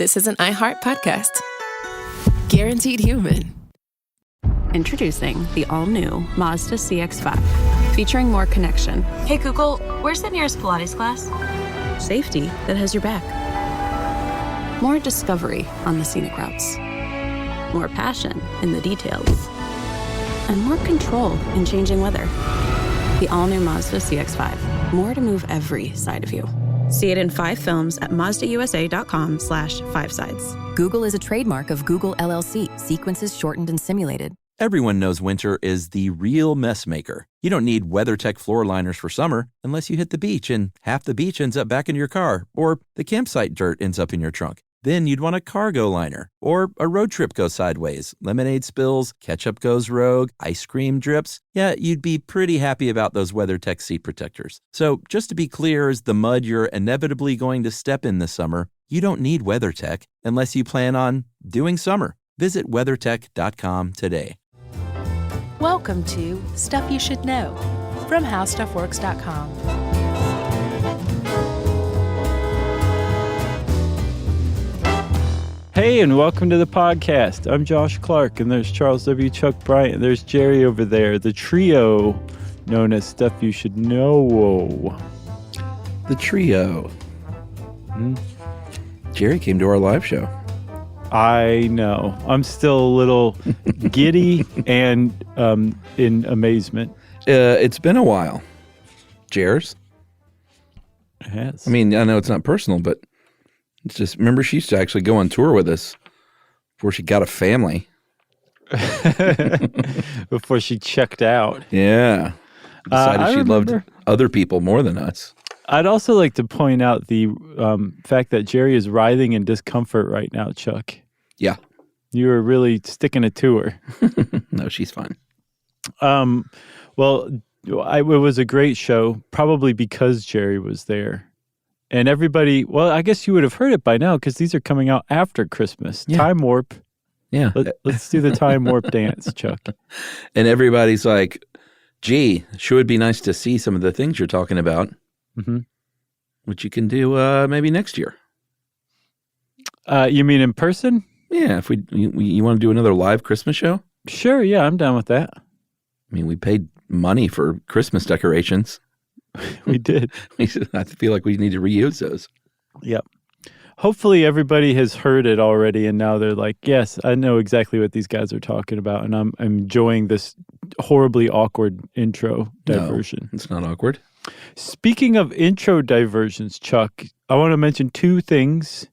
this is an iHeart podcast. Guaranteed human. Introducing the all-new Mazda CX-5, featuring more connection. Hey Google, where's the nearest Pilates class? Safety that has your back. More discovery on the scenic routes. More passion in the details. And more control in changing weather. The all-new Mazda CX-5. More to move every side of you. See it in 5 films at MazdaUSA.com/5sides. Google is a trademark of Google LLC. Sequences shortened and simulated. Everyone knows winter is the real mess maker. You don't need WeatherTech floor liners for summer unless you hit the beach and half the beach ends up back in your car, or the campsite dirt ends up in your trunk. Then you'd want a cargo liner, or a road trip goes sideways, lemonade spills, ketchup goes rogue, ice cream drips. Yeah, you'd be pretty happy about those WeatherTech seat protectors. So just to be clear, as the mud you're inevitably going to step in this summer, you don't need WeatherTech unless you plan on doing summer. Visit WeatherTech.com today. Welcome to Stuff You Should Know from HowStuffWorks.com. Hey, and welcome to the podcast. I'm Josh Clark, and there's Charles W. Chuck Bryant. There's Jerry over there, the trio known as Stuff You Should Know. The trio. Jerry came to our live show. I know. I'm still a little giddy and in amazement. It's been a while. Jerry's? It has. I mean, I know it's not personal, but it's just, remember she used to actually go on tour with us before she got a family. Before she checked out. Yeah. Decided she loved other people more than us. I'd also like to point out the fact that Jerry is writhing in discomfort right now, Chuck. Yeah. You were really sticking it to her. No, she's fine. Well, it was a great show, probably because Jerry was there. And everybody, well, I guess you would have heard it by now because these are coming out after Christmas. Yeah. Time warp. Yeah. Let's do the time warp dance, Chuck. And everybody's like, gee, sure would be nice to see some of the things you're talking about, which you can do maybe next year. You mean in person? Yeah. If you want to do another live Christmas show? Sure. Yeah, I'm down with that. I mean, we paid money for Christmas decorations. We did. I feel like we need to reuse those. Yep. Hopefully everybody has heard it already, and now they're like, yes, I know exactly what these guys are talking about, and I'm enjoying this horribly awkward intro diversion. No, it's not awkward. Speaking of intro diversions, Chuck, I want to mention 2 things.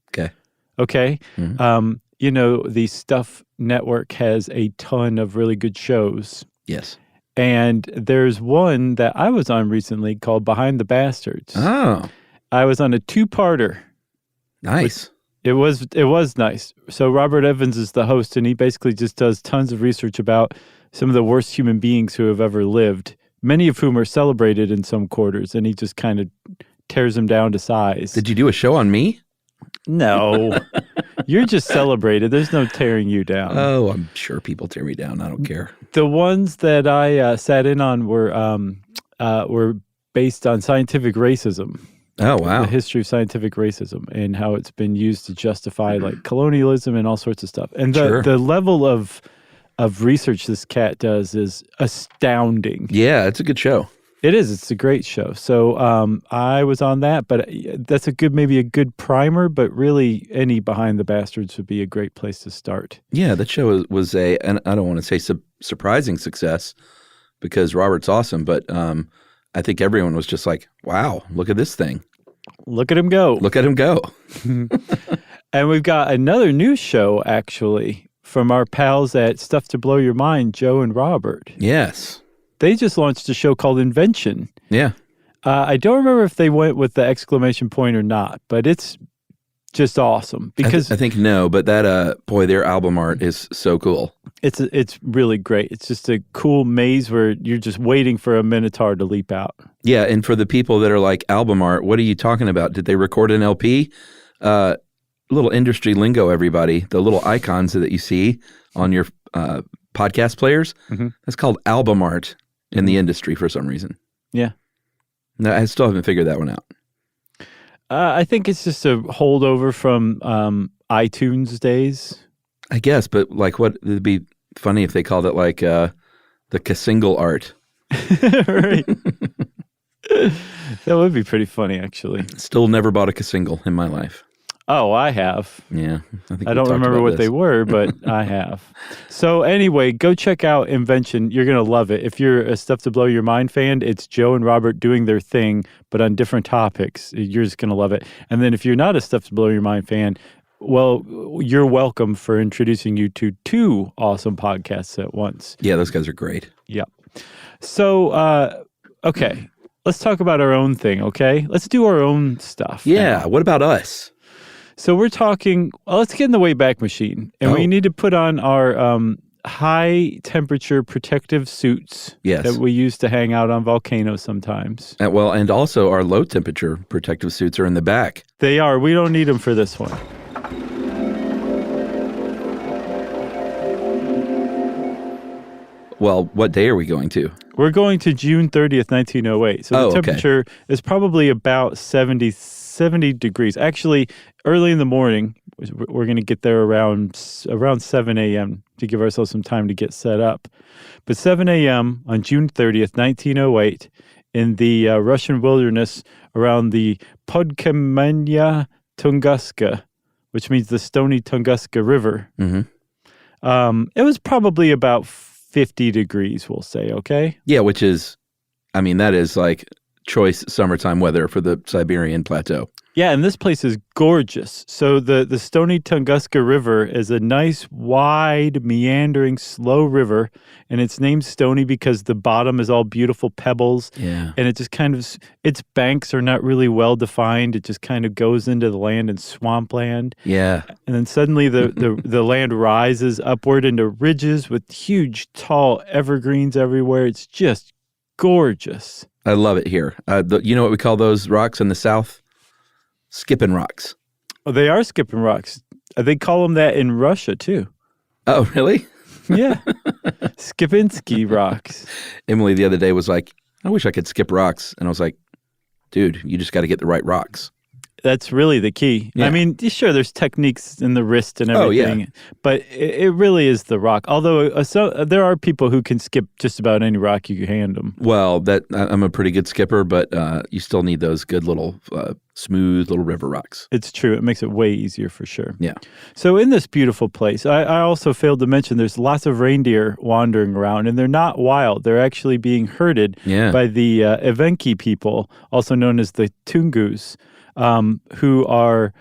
Okay? Mm-hmm. You know, the Stuff Network has a ton of really good shows. Yes. And there's one that I was on recently called Behind the Bastards. Oh. I was on a 2-parter. Nice. It was nice. So Robert Evans is the host, and he basically just does tons of research about some of the worst human beings who have ever lived, many of whom are celebrated in some quarters, and he just kind of tears them down to size. Did you do a show on me? No. You're just celebrated. There's no tearing you down. Oh, I'm sure people tear me down. I don't care. The ones that I sat in on were based on scientific racism. Oh, wow. The history of scientific racism and how it's been used to justify like colonialism and all sorts of stuff. And the level of research this cat does is astounding. Yeah, it's a good show. It is. It's a great show. So I was on that, but that's maybe a good primer, but really any Behind the Bastards would be a great place to start. Yeah, that show was and I don't want to say surprising success because Robert's awesome, but I think everyone was just like, wow, look at this thing. Look at him go. Look at him go. And we've got another new show, actually, from our pals at Stuff to Blow Your Mind, Joe and Robert. Yes. They just launched a show called Invention. Yeah. I don't remember if they went with the exclamation point or not, but it's just awesome. Because I think no, but that, their album art is so cool. It's really great. It's just a cool maze where you're just waiting for a minotaur to leap out. Yeah, and for the people that are like, album art, what are you talking about? Did they record an LP? Little industry lingo, everybody. The little icons that you see on your podcast players, that's called album art in the industry for some reason. Yeah. No, I still haven't figured that one out. I think it's just a holdover from iTunes days. I guess, but like, what it'd be funny if they called it like the Kasingle art. Right. That would be pretty funny, actually. Still never bought a Kasingle in my life. Oh, I have. Yeah. I don't remember what they were, but I have. So anyway, go check out Invention. You're going to love it. If you're a Stuff to Blow Your Mind fan, it's Joe and Robert doing their thing, but on different topics. You're just going to love it. And then if you're not a Stuff to Blow Your Mind fan, well, you're welcome for introducing you to 2 awesome podcasts at once. Yeah, those guys are great. Yep. So, okay, let's talk about our own thing, okay? Let's do our own stuff. Yeah, now. What about us? So we're talking, let's get in the Wayback Machine. And we need to put on our high temperature protective suits that we use to hang out on volcanoes sometimes. And also our low temperature protective suits are in the back. They are. We don't need them for this one. Well, what day are we going to? We're going to June 30th, 1908. So the temperature is probably about 70 degrees. Actually, early in the morning, we're going to get there around 7 a.m. to give ourselves some time to get set up. But 7 a.m. on June 30th, 1908, in the Russian wilderness around the Podkamenya Tunguska, which means the stony Tunguska River. Mm-hmm. It was probably about 50 degrees, we'll say, okay? Yeah, which is, that is like choice summertime weather for the Siberian plateau. Yeah, and this place is gorgeous. So the stony Tunguska River is a nice, wide, meandering, slow river, and it's named Stony because the bottom is all beautiful pebbles. Yeah. And it just kind of, its banks are not really well defined. It just kind of goes into the land and swampland. Yeah. And then suddenly the land rises upward into ridges with huge, tall evergreens everywhere. It's just gorgeous. I love it here. You know what we call those rocks in the south? Skipping rocks. Oh, they are skipping rocks. They call them that in Russia, too. Oh, really? Yeah. Skipinski rocks. Emily the other day was like, I wish I could skip rocks. And I was like, dude, you just got to get the right rocks. That's really the key. Yeah. Sure, there's techniques in the wrist and everything, but it really is the rock. Although there are people who can skip just about any rock you hand them. Well, I'm a pretty good skipper, but you still need those good little smooth little river rocks. It's true. It makes it way easier for sure. Yeah. So in this beautiful place, I also failed to mention there's lots of reindeer wandering around, and they're not wild. They're actually being herded by the Evenki people, also known as the Tungus. Who are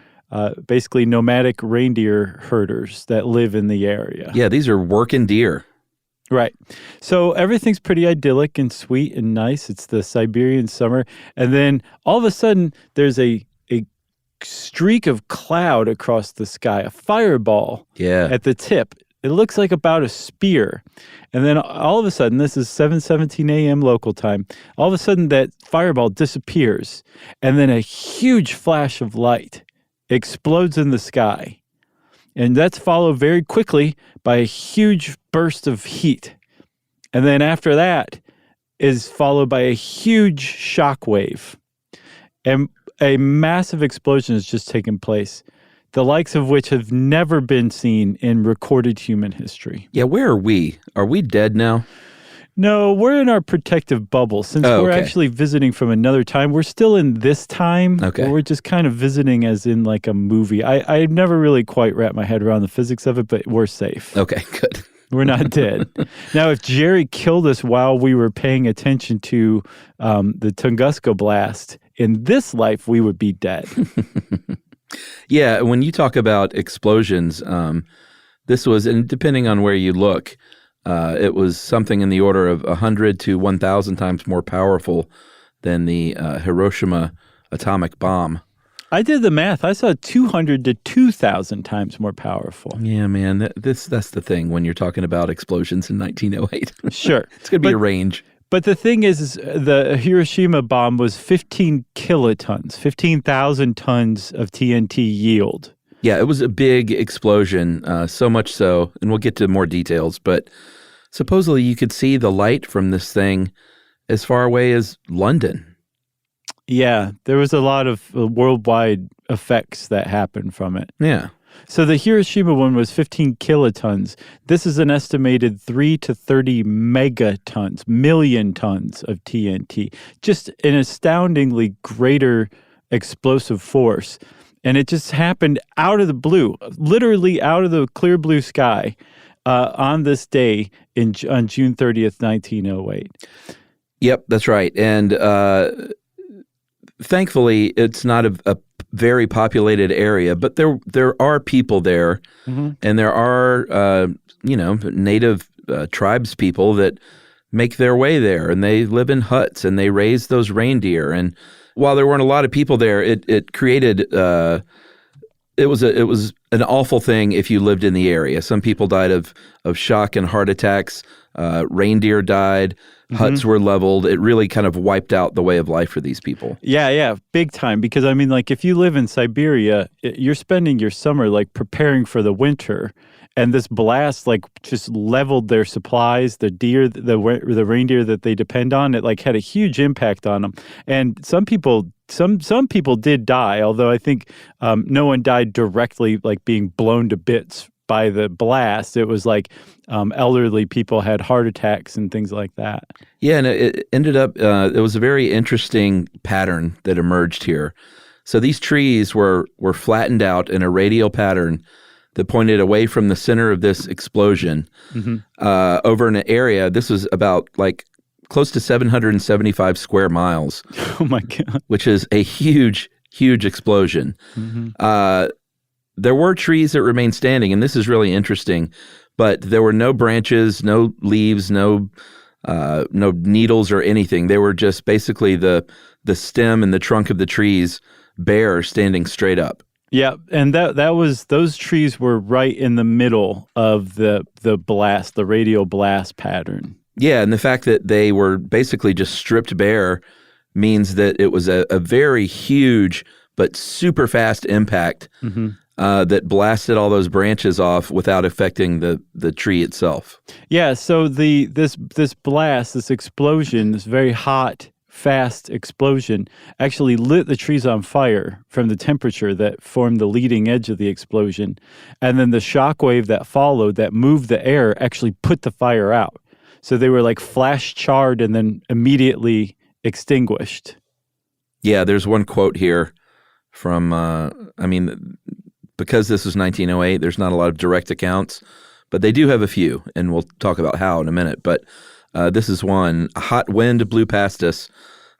basically nomadic reindeer herders that live in the area. Yeah, these are working deer. Right. So everything's pretty idyllic and sweet and nice. It's the Siberian summer. And then all of a sudden, there's a streak of cloud across the sky, a fireball at the tip. It looks like about a spear. And then all of a sudden, this is 7:17 a.m. local time, all of a sudden that fireball disappears. And then a huge flash of light explodes in the sky. And that's followed very quickly by a huge burst of heat. And then after that is followed by a huge shock wave. And a massive explosion has just taken place, the likes of which have never been seen in recorded human history. Yeah, where are we? Are we dead now? No, we're in our protective bubble. Since we're actually visiting from another time, we're still in this time. Okay. We're just kind of visiting as in like a movie. I never really quite wrapped my head around the physics of it, but we're safe. Okay, good. We're not dead. Now, if Jerry killed us while we were paying attention to the Tunguska blast, in this life, we would be dead. Yeah, when you talk about explosions, this was, and depending on where you look, it was something in the order of 100 to 1,000 times more powerful than the Hiroshima atomic bomb. I did the math. I saw 200 to 2,000 times more powerful. Yeah, man. That's the thing when you're talking about explosions in 1908. Sure. It's going to be a range. But the thing is the Hiroshima bomb was 15 kilotons, 15,000 tons of TNT yield. Yeah, it was a big explosion, so much so, and we'll get to more details, but supposedly you could see the light from this thing as far away as London. Yeah, there was a lot of worldwide effects that happened from it. Yeah. So the Hiroshima one was 15 kilotons. This is an estimated 3 to 30 megatons, million tons of TNT. Just an astoundingly greater explosive force. And it just happened out of the blue, literally out of the clear blue sky on this day on June 30th, 1908. Yep, that's right. And thankfully, it's not a very populated area, but there are people there, and there are native tribes people that make their way there, and they live in huts and they raise those reindeer. And while there weren't a lot of people there, it created it was an awful thing if you lived in the area. Some people died of shock and heart attacks. Reindeer died. Huts were leveled. It really kind of wiped out the way of life for these people. Yeah, big time. Because, I mean, like, if you live in Siberia, you're spending your summer, like, preparing for the winter. And this blast, like, just leveled their supplies, the deer, the reindeer that they depend on. It, like, had a huge impact on them. And some people did die, although I think no one died directly, like, being blown to bits by the blast. It was like elderly people had heart attacks and things like that. Yeah, and it ended up, it was a very interesting pattern that emerged here. So these trees were flattened out in a radial pattern that pointed away from the center of this explosion over an area. This was about like close to 775 square miles. Oh my God. Which is a huge, huge explosion. There were trees that remained standing, and this is really interesting, but there were no branches, no leaves, no needles or anything. They were just basically the stem and the trunk of the trees bare, standing straight up. Yeah, and that was, those trees were right in the middle of the blast, the radial blast pattern. Yeah, and the fact that they were basically just stripped bare means that it was a very huge but super fast impact that blasted all those branches off without affecting the tree itself. Yeah, so this blast, this explosion, this very hot, fast explosion actually lit the trees on fire from the temperature that formed the leading edge of the explosion. And then the shock wave that followed, that moved the air, actually put the fire out. So they were like flash charred and then immediately extinguished. Yeah, there's one quote here from, because this was 1908, there's not a lot of direct accounts, but they do have a few, and we'll talk about how in a minute. But this is one. A hot wind blew past us.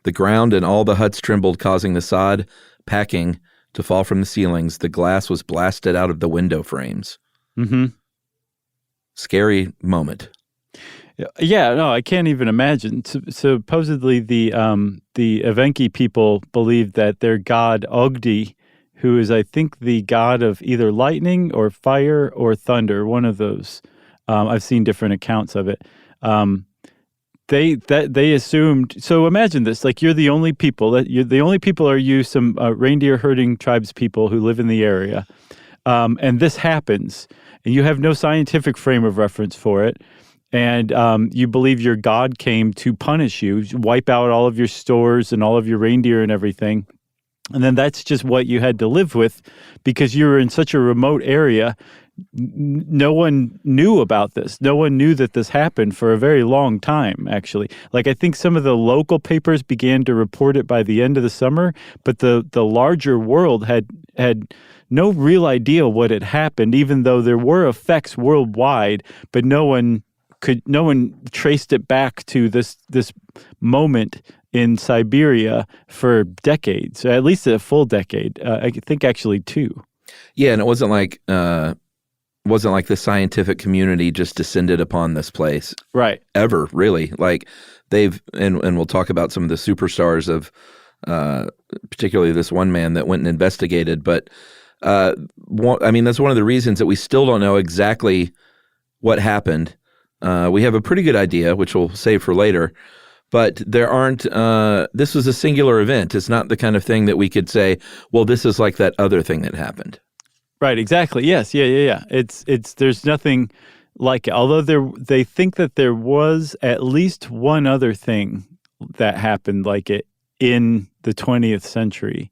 The ground and all the huts trembled, causing the sod packing to fall from the ceilings. The glass was blasted out of the window frames. Scary moment. Yeah, no, I can't even imagine. Supposedly, the Evenki people believed that their god Ogdi, who is, I think, the god of either lightning or fire or thunder, one of those. I've seen different accounts of it. They assumed. So imagine this: like you're the only people some reindeer herding tribes people who live in the area, and this happens, and you have no scientific frame of reference for it. And you believe your god came to punish you, wipe out all of your stores and all of your reindeer and everything. And then that's just what you had to live with because you were in such a remote area. No one knew about this. No one knew that this happened for a very long time, actually. Like, I think some of the local papers began to report it by the end of the summer, but the larger world had no real idea what had happened, even though there were effects worldwide, but no one traced it back to this moment in Siberia for decades, at least a full decade. I think actually 2. Yeah, and it wasn't like the scientific community just descended upon this place, right? Ever, really. Like they've and we'll talk about some of the superstars of particularly this one man that went and investigated. But that's one of the reasons that we still don't know exactly what happened. We have a pretty good idea, which we'll save for later, but there aren't, this was a singular event. It's not the kind of thing that we could say, well, this is like that other thing that happened. Right, exactly. Yes, yeah. There's nothing like it. Although they think that there was at least one other thing that happened like it in the 20th century.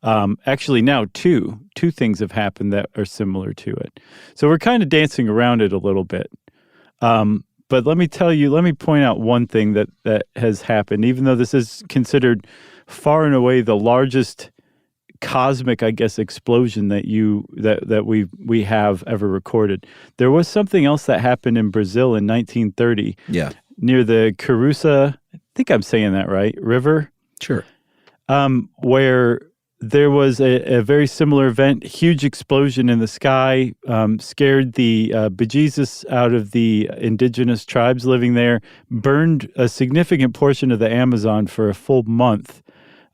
Actually, now two things have happened that are similar to it. So we're kind of dancing around it a little bit. But let me point out one thing that has happened, even though this is considered far and away the largest cosmic, I guess, explosion that we have ever recorded. There was something else that happened in Brazil in 1930. Yeah. Near the Caruça, I think I'm saying that right, river. Sure. Where there was a very similar event, huge explosion in the sky, scared the bejesus out of the indigenous tribes living there, burned a significant portion of the Amazon for a full month.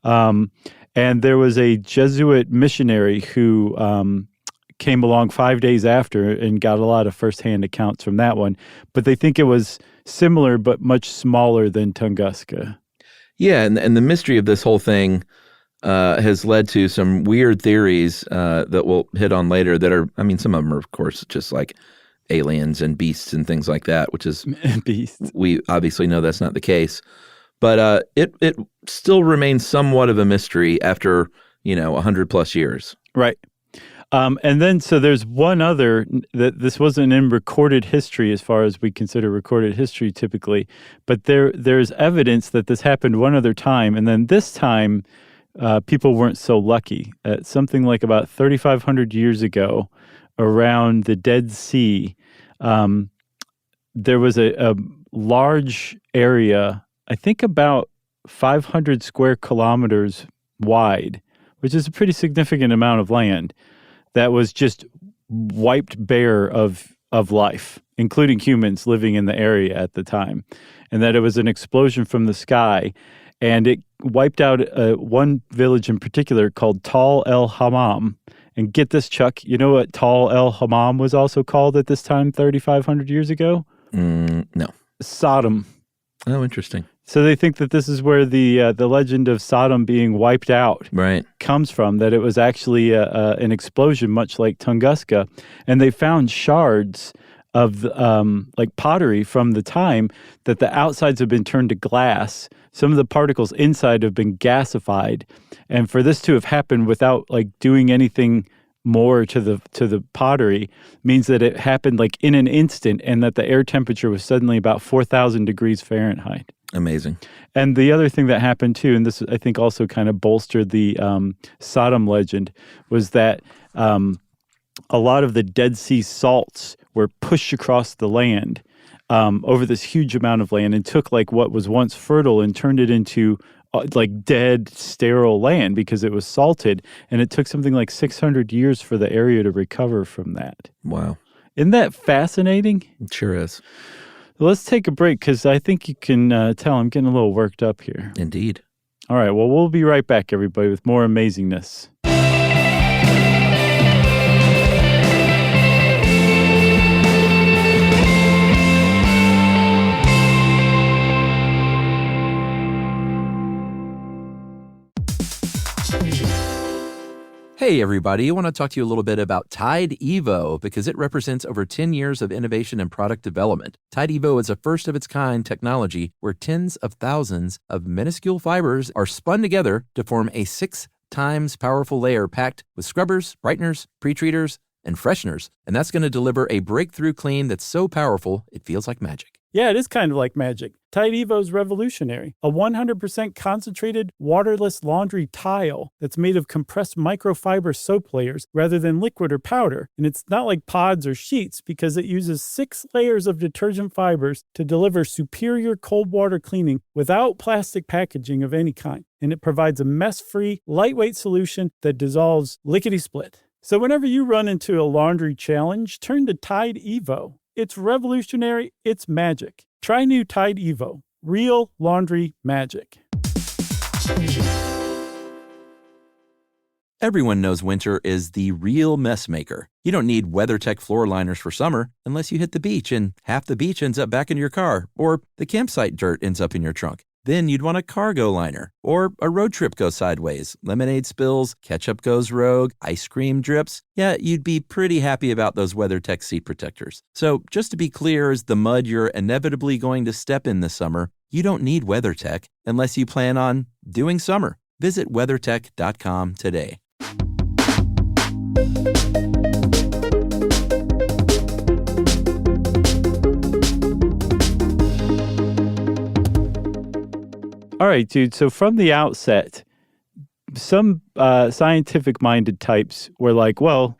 And there was a Jesuit missionary who came along 5 days after and got a lot of firsthand accounts from that one. But they think it was similar but much smaller than Tunguska. Yeah, and the mystery of this whole thing has led to some weird theories that we'll hit on later that are, I mean, some of them are, of course, just like aliens and beasts and things like that, which is, beasts. We obviously know that's not the case. But it still remains somewhat of a mystery after, 100 plus years. Right. And then, so there's one other, that this wasn't in recorded history as far as we consider recorded history typically, but there's evidence that this happened one other time, and then this time people weren't so lucky. Something like about 3,500 years ago, around the Dead Sea, there was a large area, I think about 500 square kilometers wide, which is a pretty significant amount of land, that was just wiped bare of life, including humans living in the area at the time. And that it was an explosion from the sky, and it wiped out one village in particular called Tal el Hammam. And get this, Chuck, you know what Tal el Hammam was also called at this time 3,500 years ago? No. Sodom. Oh, interesting. So they think that this is where the legend of Sodom being wiped out comes from, that it was actually an explosion much like Tunguska. And they found shards of like pottery from the time that the outsides have been turned to glass. Some of the particles inside have been gasified. And for this to have happened without like doing anything more to the pottery means that it happened like in an instant, and that the air temperature was suddenly about 4,000 degrees Fahrenheit. Amazing. And the other thing that happened too, and this I think also kind of bolstered the Sodom legend, was that a lot of the Dead Sea salts were pushed across the land over this huge amount of land, and took like what was once fertile and turned it into like dead, sterile land because it was salted. And it took something like 600 years for the area to recover from that. Wow. Isn't that fascinating? It sure is. Let's take a break, because I think you can tell I'm getting a little worked up here. Indeed. All right, well, we'll be right back, everybody, with more amazingness. Hey everybody, I want to talk to you a little bit about Tide Evo because it represents over 10 years of innovation and product development. Tide Evo is a first-of-its-kind technology where tens of thousands of minuscule fibers are spun together to form a 6 times powerful layer packed with scrubbers, brighteners, pre-treaters, and fresheners. And that's going to deliver a breakthrough clean that's so powerful it feels like magic. Yeah, it is kind of like magic. Tide Evo is revolutionary. A 100% concentrated, waterless laundry tile that's made of compressed microfiber soap layers rather than liquid or powder. And it's not like pods or sheets because it uses 6 layers of detergent fibers to deliver superior cold water cleaning without plastic packaging of any kind. And it provides a mess-free, lightweight solution that dissolves lickety-split. So whenever you run into a laundry challenge, turn to Tide Evo. It's revolutionary. It's magic. Try new Tide Evo. Real laundry magic. Everyone knows winter is the real mess maker. You don't need WeatherTech floor liners for summer unless you hit the beach and half the beach ends up back in your car, or the campsite dirt ends up in your trunk. Then you'd want a cargo liner, or a road trip goes sideways, lemonade spills, ketchup goes rogue, ice cream drips. Yeah, you'd be pretty happy about those WeatherTech seat protectors. So just to be clear, as the mud you're inevitably going to step in this summer, you don't need WeatherTech unless you plan on doing summer. Visit WeatherTech.com today. All right, dude. So from the outset, some scientific-minded types were like, well,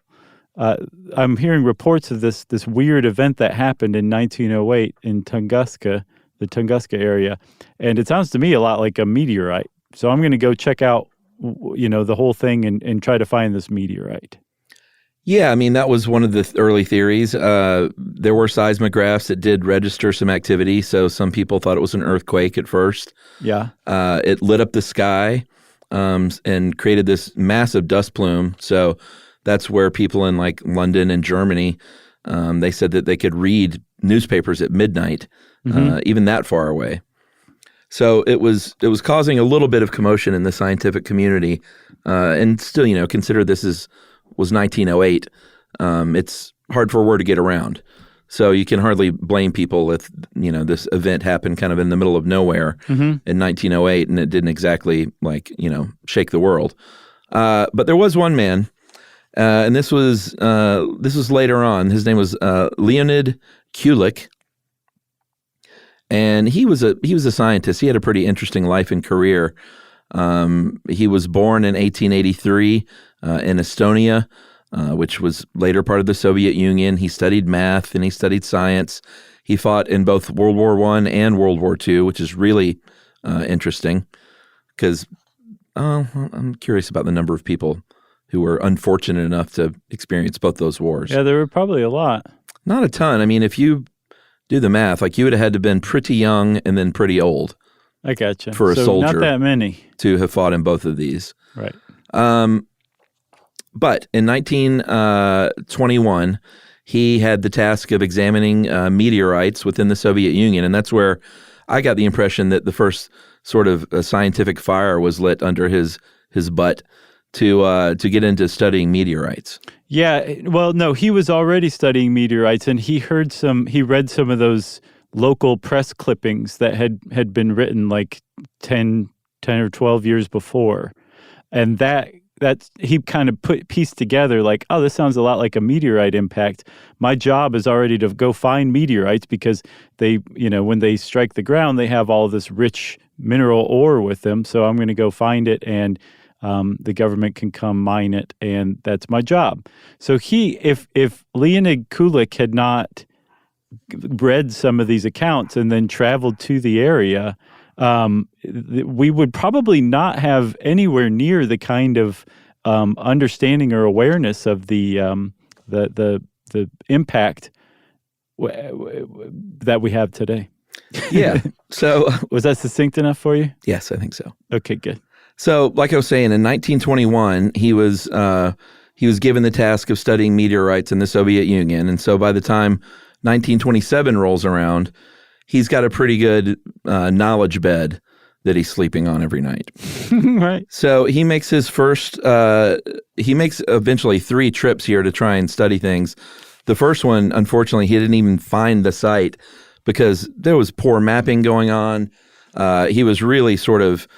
I'm hearing reports of this weird event that happened in 1908 in Tunguska, the Tunguska area, and it sounds to me a lot like a meteorite. So I'm going to go check out, the whole thing and try to find this meteorite. Yeah, I mean, that was one of the early theories. There were seismographs that did register some activity, so some people thought it was an earthquake at first. Yeah. It lit up the sky and created this massive dust plume. So that's where people in like London and Germany, they said that they could read newspapers at midnight, even that far away. So it was causing a little bit of commotion in the scientific community, and still, consider this was 1908. It's hard for word to get around. So you can hardly blame people if, this event happened kind of in the middle of nowhere in 1908 and it didn't exactly shake the world. But there was one man, and this was later on. His name was Leonid Kulik. And he was a scientist. He had a pretty interesting life and career. He was born in 1883 in Estonia, which was later part of the Soviet Union. He studied math and he studied science. He fought in both World War I and World War II, which is really interesting because I'm curious about the number of people who were unfortunate enough to experience both those wars. Yeah, there were probably a lot. Not a ton. I mean, if you do the math, like you would have had to have been pretty young and then pretty old. I gotcha. For a soldier. Not that many. To have fought in both of these. Right. But in 1921, he had the task of examining meteorites within the Soviet Union, and that's where I got the impression that the first sort of scientific fire was lit under his butt to get into studying meteorites. Yeah, well, no, he was already studying meteorites, and he read some of those local press clippings that had been written like 10 or 12 years before. And that he kind of pieced together like, oh, this sounds a lot like a meteorite impact. My job is already to go find meteorites because they, when they strike the ground, they have all this rich mineral ore with them. So I'm going to go find it and the government can come mine it, and that's my job. So if Leonid Kulik had not read some of these accounts and then traveled to the area, we would probably not have anywhere near the kind of understanding or awareness of the impact that we have today. Yeah. So was that succinct enough for you? Yes, I think so. Okay, good. So, like I was saying, in 1921, he was given the task of studying meteorites in the Soviet Union, and so by the time 1927 rolls around, he's got a pretty good knowledge bed that he's sleeping on every night. Right. So he makes his first. He makes eventually 3 trips here to try and study things. The first one, unfortunately, he didn't even find the site because there was poor mapping going on. He was really sort of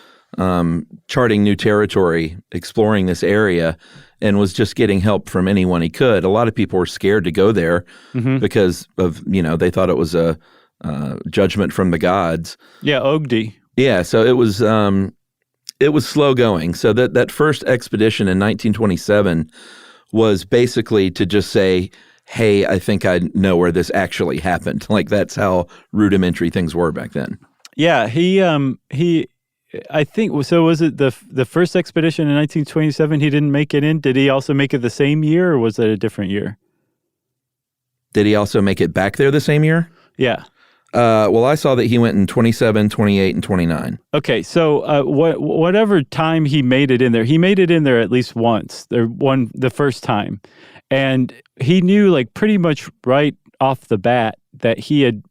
charting new territory, exploring this area, and was just getting help from anyone he could. A lot of people were scared to go there because of, they thought it was a judgment from the gods. Yeah, Ogdi. Yeah, so it was slow going. So that first expedition in 1927 was basically to just say, hey, I think I know where this actually happened. Like that's how rudimentary things were back then. Yeah, he I think so. Was it the first expedition in 1927? He didn't make it in. Did he also make it the same year, or was it a different year? Did he also make it back there the same year? Yeah. Well, I saw that he went in 27, 28, and 29. Okay, so whatever time he made it in there, he made it in there at least once. The first time, and he knew like pretty much right off the bat that he had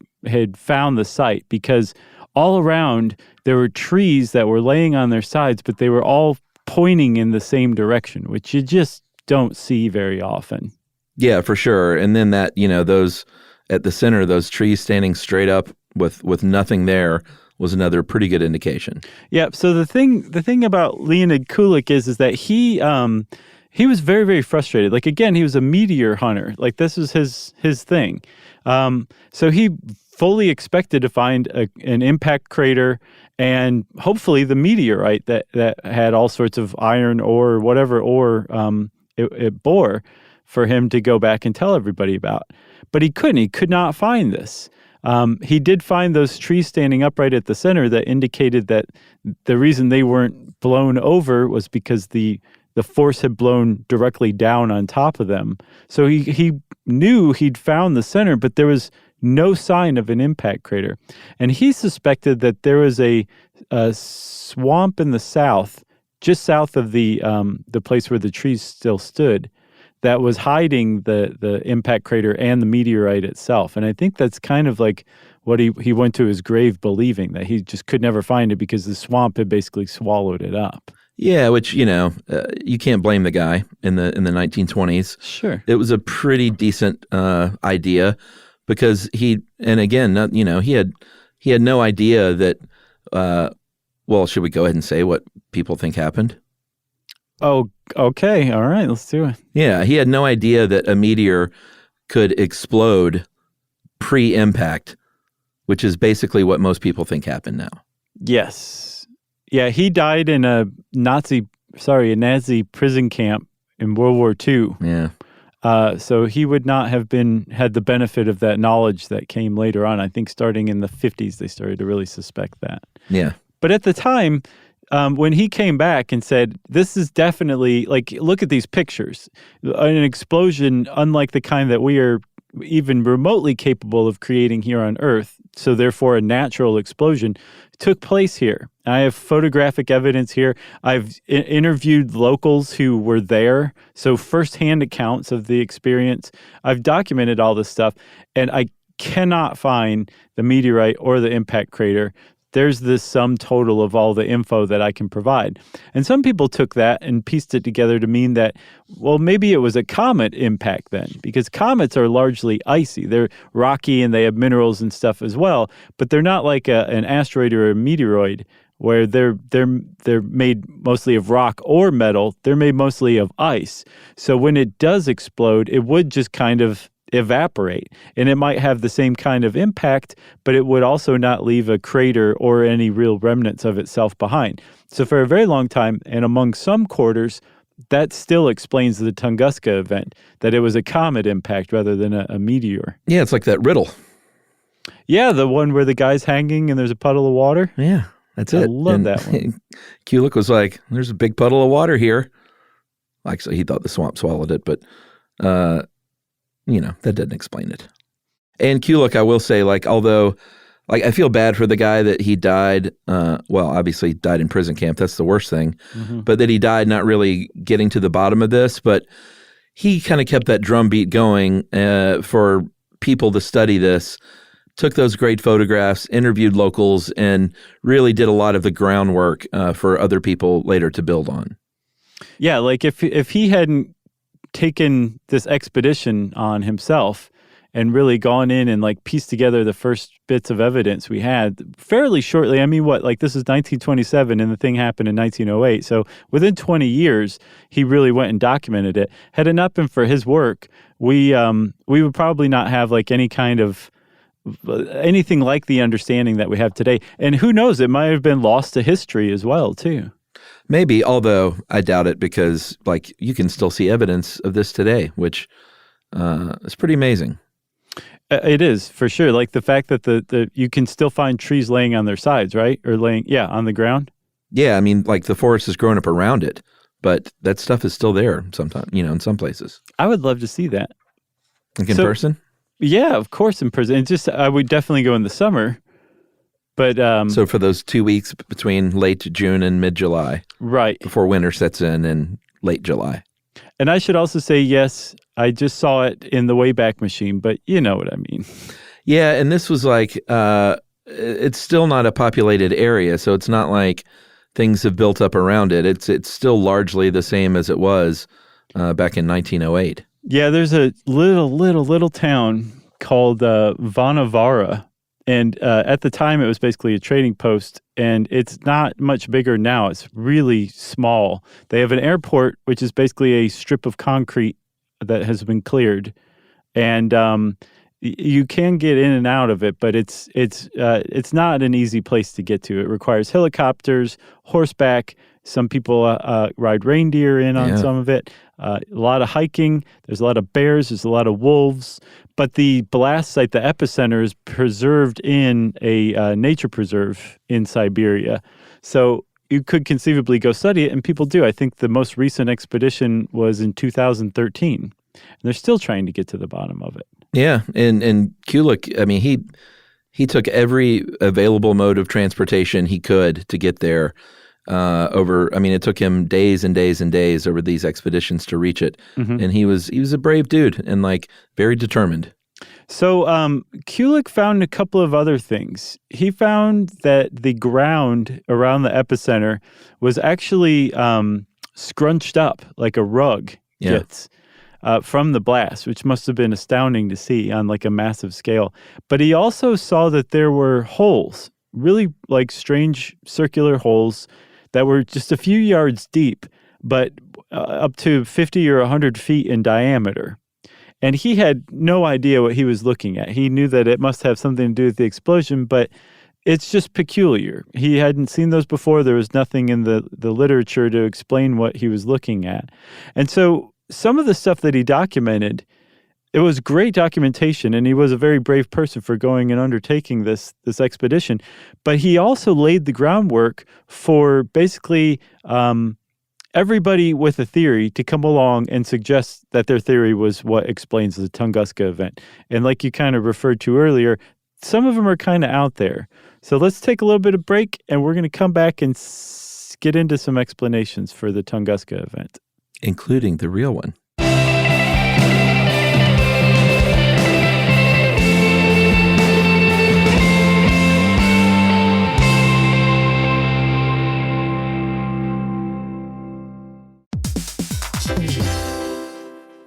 found the site because all around there were trees that were laying on their sides, but they were all pointing in the same direction, which you just don't see very often. Yeah, for sure. And then that, those at the center, those trees standing straight up with nothing there, was another pretty good indication. Yeah. So the thing about Leonid Kulik is that he was very, very frustrated. Like, again, he was a meteor hunter. Like, this was his thing. So he fully expected to find an impact crater and hopefully the meteorite that had all sorts of iron ore, whatever ore it bore, for him to go back and tell everybody about. But he couldn't. He could not find this. He did find those trees standing upright at the center that indicated that the reason they weren't blown over was because the force had blown directly down on top of them. So he knew he'd found the center, but there was no sign of an impact crater. And he suspected that there was a swamp in the south, just south of the place where the trees still stood, that was hiding the impact crater and the meteorite itself. And I think that's kind of like what he went to his grave believing, that he just could never find it because the swamp had basically swallowed it up. Yeah, which, you can't blame the guy in the 1920s. Sure. It was a pretty decent idea because he had no idea that, should we go ahead and say what people think happened? Oh, okay. All right, let's do it. Yeah, he had no idea that a meteor could explode pre-impact, which is basically what most people think happened now. Yes. Yeah, he died in a Nazi prison camp in World War II. Yeah. So he would not have had the benefit of that knowledge that came later on. I think starting in the 50s, they started to really suspect that. Yeah. But at the time, when he came back and said, this is definitely, like, look at these pictures, an explosion unlike the kind that we are even remotely capable of creating here on Earth, so therefore a natural explosion, took place here. I have photographic evidence here. I've interviewed locals who were there, so firsthand accounts of the experience. I've documented all this stuff, and I cannot find the meteorite or the impact crater. There's this sum total of all the info that I can provide. And some people took that and pieced it together to mean that, well, maybe it was a comet impact then, because comets are largely icy. They're rocky and they have minerals and stuff as well, but they're not like an asteroid or a meteoroid where they're made mostly of rock or metal. They're made mostly of ice. So when it does explode, it would just kind of evaporate, and it might have the same kind of impact, but it would also not leave a crater or any real remnants of itself behind. So for a very long time, and among some quarters, that still explains the Tunguska event, that it was a comet impact rather than a meteor. Yeah, it's like that riddle. Yeah, the one where the guy's hanging and there's a puddle of water. Yeah, that's it. I love that one. Kulik was like, there's a big puddle of water here. Actually, he thought the swamp swallowed it, but that doesn't explain it. And Kulik, I will say, although I feel bad for the guy that he died, obviously died in prison camp. That's the worst thing. Mm-hmm. But that he died not really getting to the bottom of this. But he kind of kept that drumbeat going for people to study this, took those great photographs, interviewed locals, and really did a lot of the groundwork for other people later to build on. Yeah, like if he hadn't taken this expedition on himself and really gone in and pieced together the first bits of evidence we had fairly shortly. I mean, this is 1927 and the thing happened in 1908. So within 20 years, he really went and documented it. Had it not been for his work, we would probably not have any kind of anything like the understanding that we have today. And who knows, it might have been lost to history as well, too. Maybe, although I doubt it because, you can still see evidence of this today, which is pretty amazing. It is, for sure. Like the fact that you can still find trees laying on their sides, right? Or on the ground. Yeah, I mean, the forest is growing up around it, but that stuff is still there sometimes, in some places. I would love to see that. In person? Yeah, of course in person. I would definitely go in the summer. But so for those 2 weeks between late June and mid-July. Right. Before winter sets in late July. And I should also say, yes, I just saw it in the Wayback Machine, but you know what I mean. Yeah, and this was it's still not a populated area, so it's not like things have built up around it. It's still largely the same as it was back in 1908. Yeah, there's a little town called Vanavara. And at the time, it was basically a trading post, and it's not much bigger now. It's really small. They have an airport, which is basically a strip of concrete that has been cleared, and you can get in and out of it, but it's not an easy place to get to. It requires helicopters, horseback. Some people ride reindeer on some of it. A lot of hiking. There's a lot of bears. There's a lot of wolves. But the blast site, the epicenter, is preserved in a nature preserve in Siberia. So you could conceivably go study it, and people do. I think the most recent expedition was in 2013, and they're still trying to get to the bottom of it. Yeah, and Kulik, I mean, he took every available mode of transportation he could to get there. It took him days and days and days over these expeditions to reach it. Mm-hmm. And he was a brave dude and very determined. So Kulik found a couple of other things. He found that the ground around the epicenter was actually scrunched up like a rug gets from the blast, which must have been astounding to see on a massive scale. But he also saw that there were holes, really strange circular holes that were just a few yards deep, but up to 50 or 100 feet in diameter. And he had no idea what he was looking at. He knew that it must have something to do with the explosion, but it's just peculiar. He hadn't seen those before. There was nothing in the literature to explain what he was looking at. And so some of the stuff that he documented, it was great documentation, and he was a very brave person for going and undertaking this expedition. But he also laid the groundwork for basically everybody with a theory to come along and suggest that their theory was what explains the Tunguska event. And like you kind of referred to earlier, some of them are kind of out there. So let's take a little bit of break, and we're going to come back and get into some explanations for the Tunguska event. Including the real one.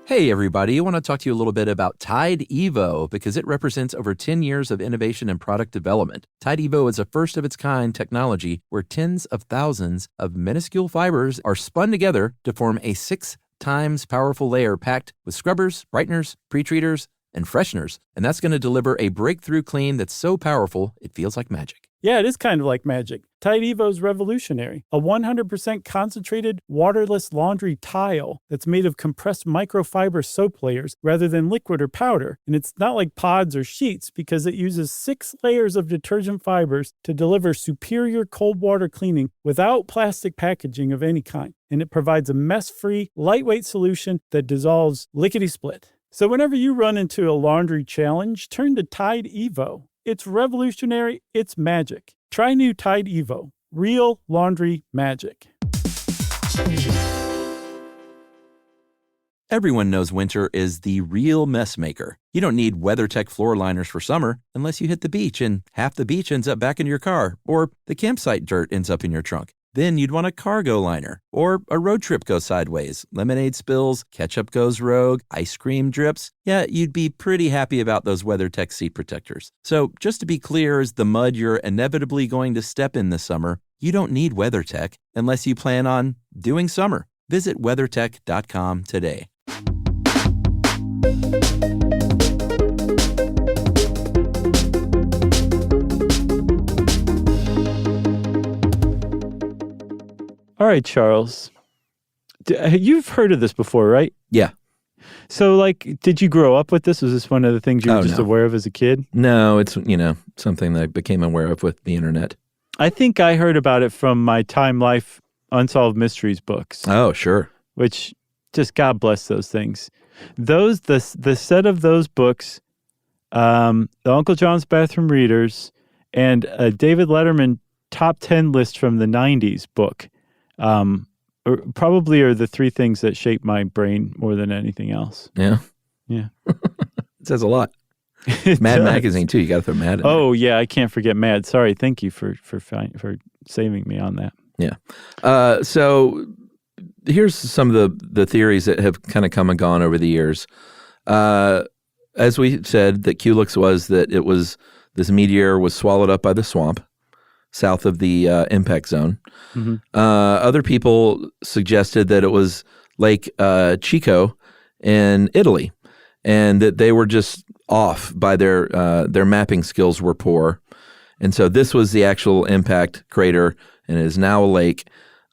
Hey, everybody. I want to talk to you a little bit about Tide Evo because it represents over 10 years of innovation and product development. Tide Evo is a first-of-its-kind technology where tens of thousands of minuscule fibers are spun together to form a 6 times powerful layer packed with scrubbers, brighteners, pre-treaters, and fresheners. And that's going to deliver a breakthrough clean that's so powerful, it feels like magic. Yeah, it is kind of like magic. Tide Evo is revolutionary. A 100% concentrated, waterless laundry tile that's made of compressed microfiber soap layers rather than liquid or powder. And it's not like pods or sheets because it uses 6 layers of detergent fibers to deliver superior cold water cleaning without plastic packaging of any kind. And it provides a mess-free, lightweight solution that dissolves lickety-split. So whenever you run into a laundry challenge, turn to Tide Evo. It's revolutionary. It's magic. Try new Tide Evo. Real laundry magic. Everyone knows winter is the real mess maker. You don't need WeatherTech floor liners for summer unless you hit the beach and half the beach ends up back in your car, or the campsite dirt ends up in your trunk. Then you'd want a cargo liner, or a road trip goes sideways, lemonade spills, ketchup goes rogue, ice cream drips. Yeah, you'd be pretty happy about those WeatherTech seat protectors. So just to be clear, as the mud you're inevitably going to step in this summer, you don't need WeatherTech unless you plan on doing summer. Visit WeatherTech.com today. All right, Charles. You've heard of this before, right? Yeah. So, did you grow up with this? Was this one of the things you were aware of as a kid? No, it's, something that I became aware of with the internet. I think I heard about it from my Time Life Unsolved Mysteries books. Oh, sure. Which, just God bless those things. The set of those books, the Uncle John's Bathroom Readers, and a David Letterman top 10 list from the 90s book, probably are the 3 things that shape my brain more than anything else. Yeah. Yeah. It says a lot. Mad Magazine, too. You got to throw Mad in there. Oh, yeah. I can't forget Mad. Sorry. Thank you for saving me on that. Yeah. So here's some of the theories that have kind of come and gone over the years. As we said, that Kulik's was that it was this meteor was swallowed up by the swamp south of the impact zone. Other people suggested that it was Lake Chico in Italy, and that they were just off by their mapping skills were poor. And so this was the actual impact crater, and it is now a lake.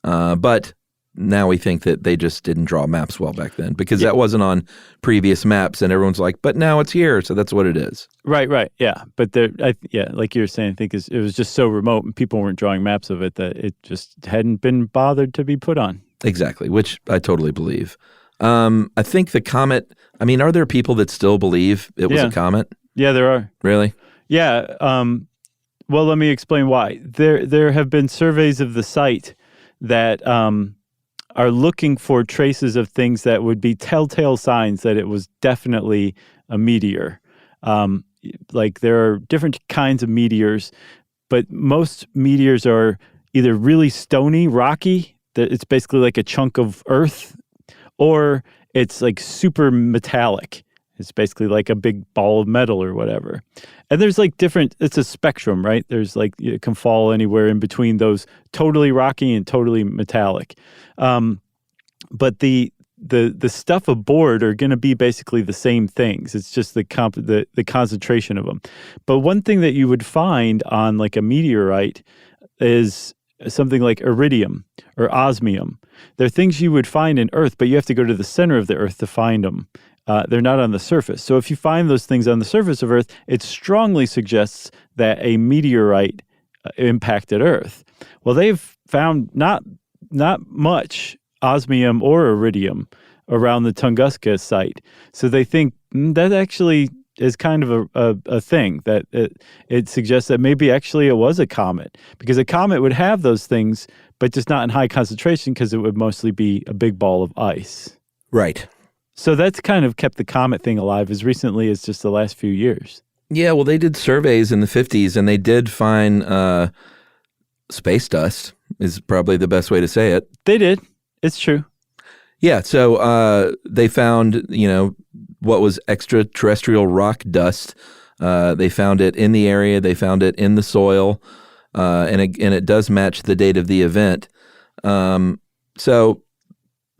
But now we think that they just didn't draw maps well back then, because that wasn't on previous maps, and everyone's like, but now it's here, so that's what it is. Right, yeah. But like you were saying, I think it was just so remote, and people weren't drawing maps of it, that it just hadn't been bothered to be put on. Exactly, which I totally believe. I think the comet, are there people that still believe it was a comet? Yeah, there are. Really? Yeah. Well, let me explain why. There have been surveys of the site that are looking for traces of things that would be telltale signs that it was definitely a meteor. Like there are different kinds of meteors, but most meteors are either really stony, rocky, that it's basically like a chunk of earth, or it's like super metallic. It's basically like a big ball of metal or whatever. And there's like it's a spectrum, right? There's like, it can fall anywhere in between those totally rocky and totally metallic. But the stuff aboard are going to be basically the same things. It's just the concentration of them. But one thing that you would find on like a meteorite is something like iridium or osmium. They're things you would find in Earth, but you have to go to the center of the Earth to find them. They're not on the surface. So if you find those things on the surface of Earth, it strongly suggests that a meteorite impacted Earth. Well, they've found not much osmium or iridium around the Tunguska site. So they think that actually is kind of a thing, that it suggests that maybe actually it was a comet, because a comet would have those things, but just not in high concentration, because it would mostly be a big ball of ice. Right. So that's kind of kept the comet thing alive as recently as just the last few years. Yeah, well, they did surveys in the 50s, and they did find space dust, is probably the best way to say it. They did. It's true. Yeah, so they found, what was extraterrestrial rock dust. They found it in the area. They found it in the soil, and it does match the date of the event. So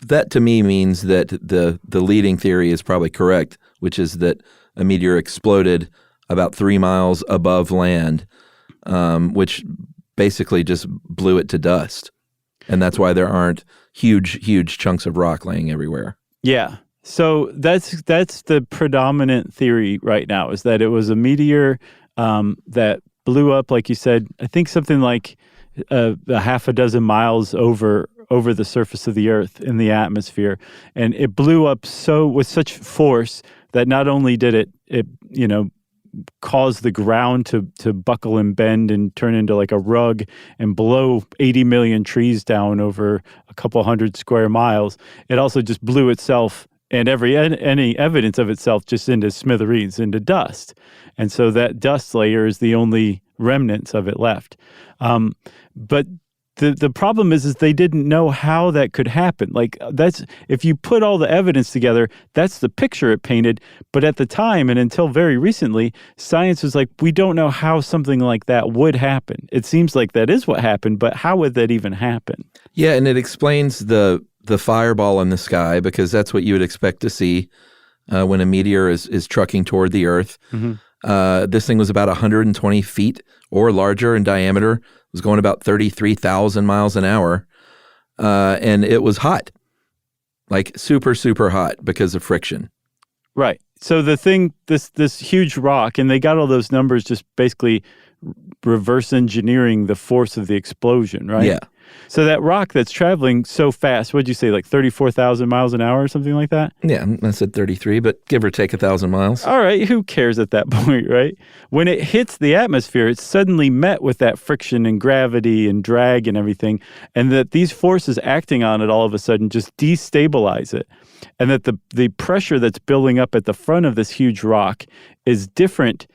that to me means that the leading theory is probably correct, which is that a meteor exploded about 3 miles above land, which basically just blew it to dust. And that's why there aren't huge chunks of rock laying everywhere. Yeah. So that's the predominant theory right now, is that it was a meteor that blew up, like you said, I think something like a half a dozen miles over the surface of the Earth in the atmosphere. And it blew up with such force that not only did it cause the ground to buckle and bend and turn into like a rug and blow 80 million trees down over a couple hundred square miles, it also just blew itself and any evidence of itself just into smithereens, into dust. And so that dust layer is the only remnants of it left. But the problem is they didn't know how that could happen. Like, that's, if you put all the evidence together, that's the picture it painted. But at the time, and until very recently, science was like, we don't know how something like that would happen. It seems like that is what happened, but how would that even happen? Yeah, and it explains the fireball in the sky, because that's what you would expect to see when a meteor is trucking toward the Earth. Mm-hmm. This thing was about 120 feet or larger in diameter. It was going about 33,000 miles an hour, and it was hot, like super, super hot because of friction. Right. So the thing, this huge rock, and they got all those numbers just basically reverse engineering the force of the explosion, right? Yeah. So that rock that's traveling so fast, what'd you say, like 34,000 miles an hour or something like that? Yeah, I said 33, but give or take 1,000 miles. All right, who cares at that point, right? When it hits the atmosphere, it's suddenly met with that friction and gravity and drag and everything, and that these forces acting on it all of a sudden just destabilize it. And that the pressure that's building up at the front of this huge rock is different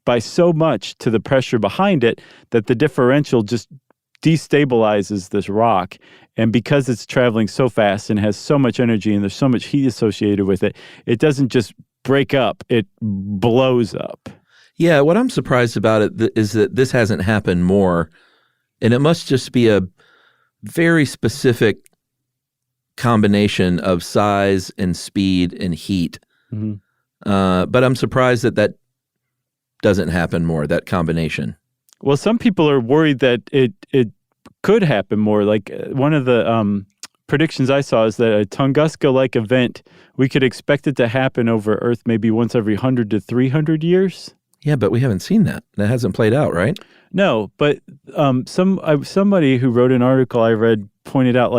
by so much to the pressure behind it that the differential just destabilizes this rock. And because it's traveling so fast and has so much energy and there's so much heat associated with it, it doesn't just break up, it blows up. Yeah, what I'm surprised about it is that this hasn't happened more, and it must just be a very specific combination of size and speed and heat. Mm-hmm. But I'm surprised that doesn't happen more, that combination. Well, some people are worried that it could happen more. Like one of the predictions I saw is that a Tunguska-like event, we could expect it to happen over Earth maybe once every 100 to 300 years. Yeah, but we haven't seen that. That hasn't played out, right? No, but somebody who wrote an article I read pointed out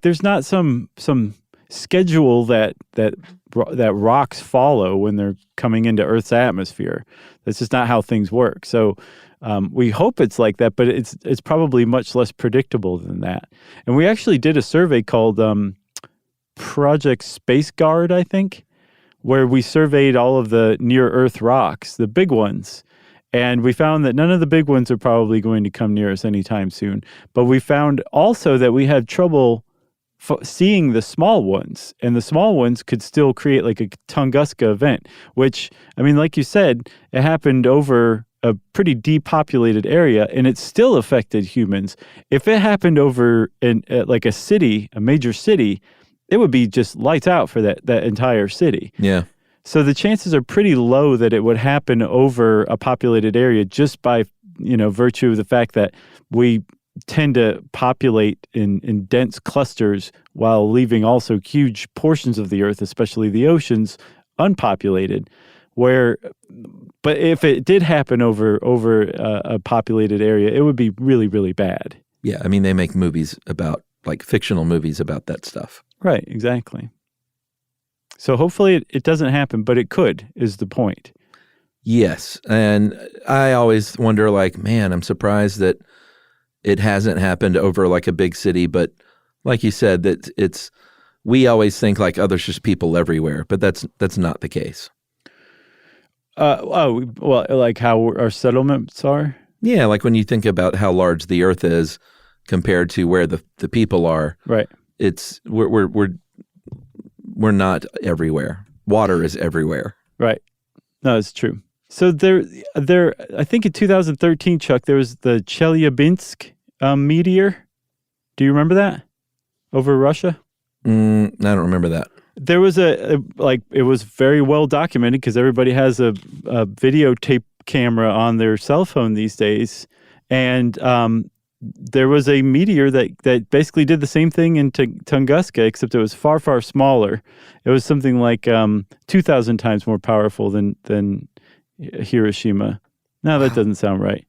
there's not some schedule that rocks follow when they're coming into Earth's atmosphere. That's just not how things work. So we hope it's like that, but it's probably much less predictable than that. And we actually did a survey called Project Space Guard, I think, where we surveyed all of the near-Earth rocks, the big ones. And we found that none of the big ones are probably going to come near us anytime soon. But we found also that we had trouble seeing the small ones. And the small ones could still create like a Tunguska event, which, I mean, like you said, it happened over a pretty depopulated area, and it still affected humans. If it happened over like a city, a major city, it would be just lights out for that entire city. Yeah. So the chances are pretty low that it would happen over a populated area just by, virtue of the fact that we tend to populate in dense clusters while leaving also huge portions of the Earth, especially the oceans, unpopulated. But if it did happen over a populated area, it would be really, really bad. Yeah, I mean, they make movies about, like fictional movies about that stuff. Right, exactly. So hopefully it doesn't happen, but it could, is the point. Yes, and I always wonder, like, man, I'm surprised that it hasn't happened over like a big city, but like you said, that we always think like, oh, there's just people everywhere, but that's not the case. Well, like how our settlements are? Yeah, like when you think about how large the Earth is compared to where the people are. Right. We're not everywhere. Water is everywhere. Right. No, it's true. So there. I think in 2013, Chuck, there was the Chelyabinsk meteor. Do you remember that? Over Russia? I don't remember that. There was it was very well documented because everybody has a videotape camera on their cell phone these days. And there was a meteor that basically did the same thing in Tunguska, except it was far, far smaller. It was something like 2,000 times more powerful than Hiroshima. No, that doesn't sound right.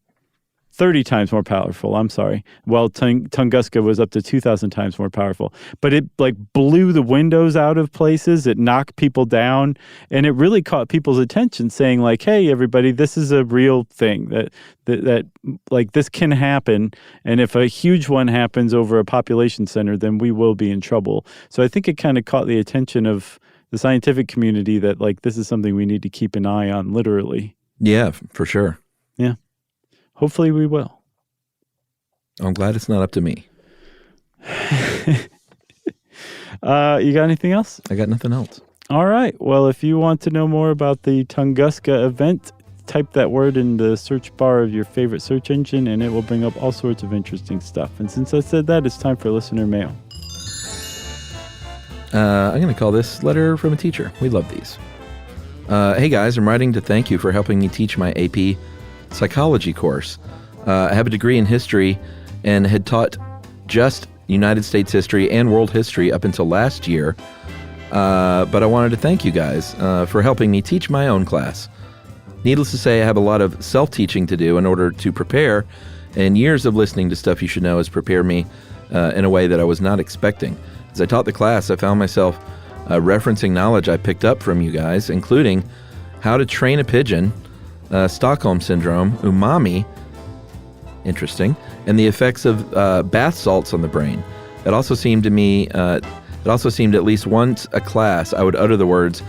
30 times more powerful, I'm sorry. Well, Tunguska was up to 2,000 times more powerful. But it like blew the windows out of places. It knocked people down. And it really caught people's attention saying like, hey, everybody, this is a real thing. That like this can happen. And if a huge one happens over a population center, then we will be in trouble. So I think it kind of caught the attention of the scientific community that like this is something we need to keep an eye on, literally. Yeah, for sure. Yeah. Hopefully we will. I'm glad it's not up to me. You got anything else? I got nothing else. All right. Well, if you want to know more about the Tunguska event, type that word in the search bar of your favorite search engine, and it will bring up all sorts of interesting stuff. And since I said that, it's time for listener mail. I'm going to call this Letter from a Teacher. We love these. Hey, guys, I'm writing to thank you for helping me teach my AP psychology course. I have a degree in history and had taught just United States history and world history up until last year. But I wanted to thank you guys for helping me teach my own class. Needless to say, I have a lot of self-teaching to do in order to prepare, and years of listening to Stuff You Should Know has prepared me in a way that I was not expecting. As I taught the class, I found myself referencing knowledge I picked up from you guys, including how to train a pigeon, Stockholm Syndrome, umami, interesting, and the effects of bath salts on the brain. It also seemed at least once a class I would utter the words,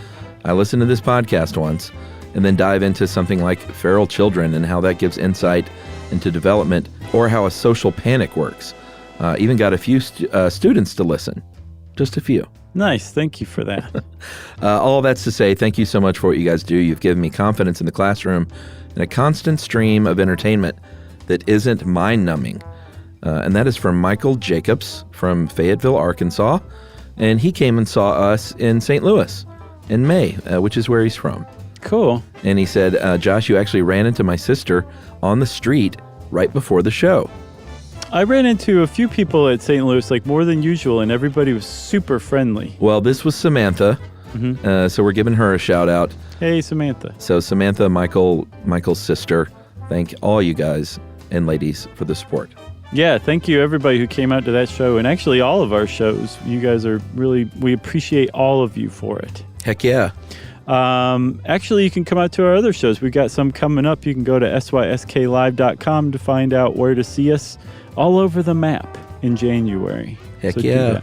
I listened to this podcast once, and then dive into something like feral children and how that gives insight into development, or how a social panic works. Even got a few students to listen. Just a few. Nice. Thank you for that. All that's to say, thank you so much for what you guys do. You've given me confidence in the classroom and a constant stream of entertainment that isn't mind-numbing. And that is from Michael Jacobs from Fayetteville, Arkansas. And he came and saw us in St. Louis in May, which is where he's from. Cool. And he said, Josh, you actually ran into my sister on the street right before the show. I ran into a few people at St. Louis, like more than usual, and everybody was super friendly. Well, this was Samantha, so we're giving her a shout out. Hey, Samantha. So Samantha, Michael's sister, thank all you guys and ladies for the support. Yeah, thank you everybody who came out to that show, and actually all of our shows. You guys are we appreciate all of you for it. Heck yeah. Actually, you can come out to our other shows. We got some coming up. You can go to sysklive.com to find out where to see us all over the map in January. Heck so yeah.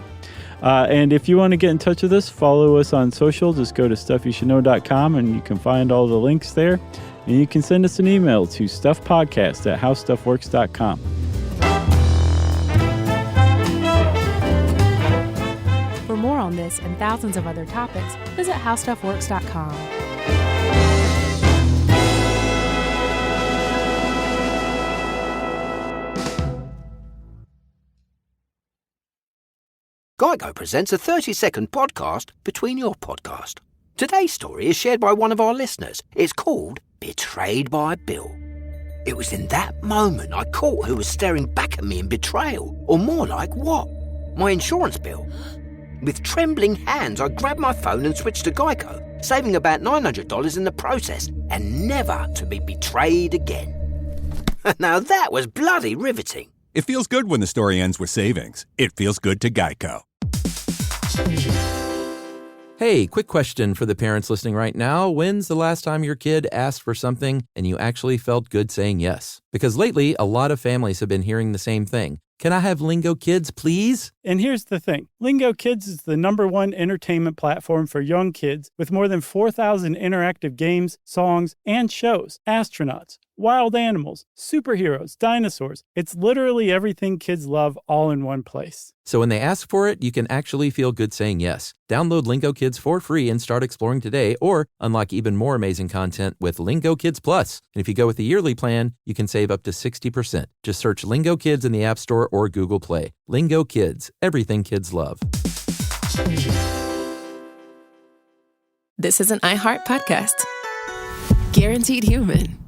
And if you want to get in touch with us, follow us on social. Just go to stuffyoushouldknow.com and you can find all the links there. And you can send us an email to stuffpodcast@howstuffworks.com. For more on this and thousands of other topics, visit howstuffworks.com. Geico presents a 30-second podcast between your podcast. Today's story is shared by one of our listeners. It's called Betrayed by Bill. It was in that moment I caught who was staring back at me in betrayal, or more like what? My insurance bill. With trembling hands, I grabbed my phone and switched to Geico, saving about $900 in the process, and never to be betrayed again. Now that was bloody riveting. It feels good when the story ends with savings. It feels good to Geico. Hey, quick question for the parents listening right now. When's the last time your kid asked for something and you actually felt good saying yes? Because lately, a lot of families have been hearing the same thing. Can I have Lingo Kids, please? And here's the thing. Lingo Kids is the #1 entertainment platform for young kids with more than 4,000 interactive games, songs, and shows. Astronauts, wild animals, superheroes, dinosaurs. It's literally everything kids love all in one place. So when they ask for it, you can actually feel good saying yes. Download Lingo Kids for free and start exploring today, or unlock even more amazing content with Lingo Kids Plus. And if you go with the yearly plan, you can save up to 60%. Just search Lingo Kids in the App Store or Google Play. Lingo Kids, everything kids love. This is an iHeart podcast. Guaranteed human.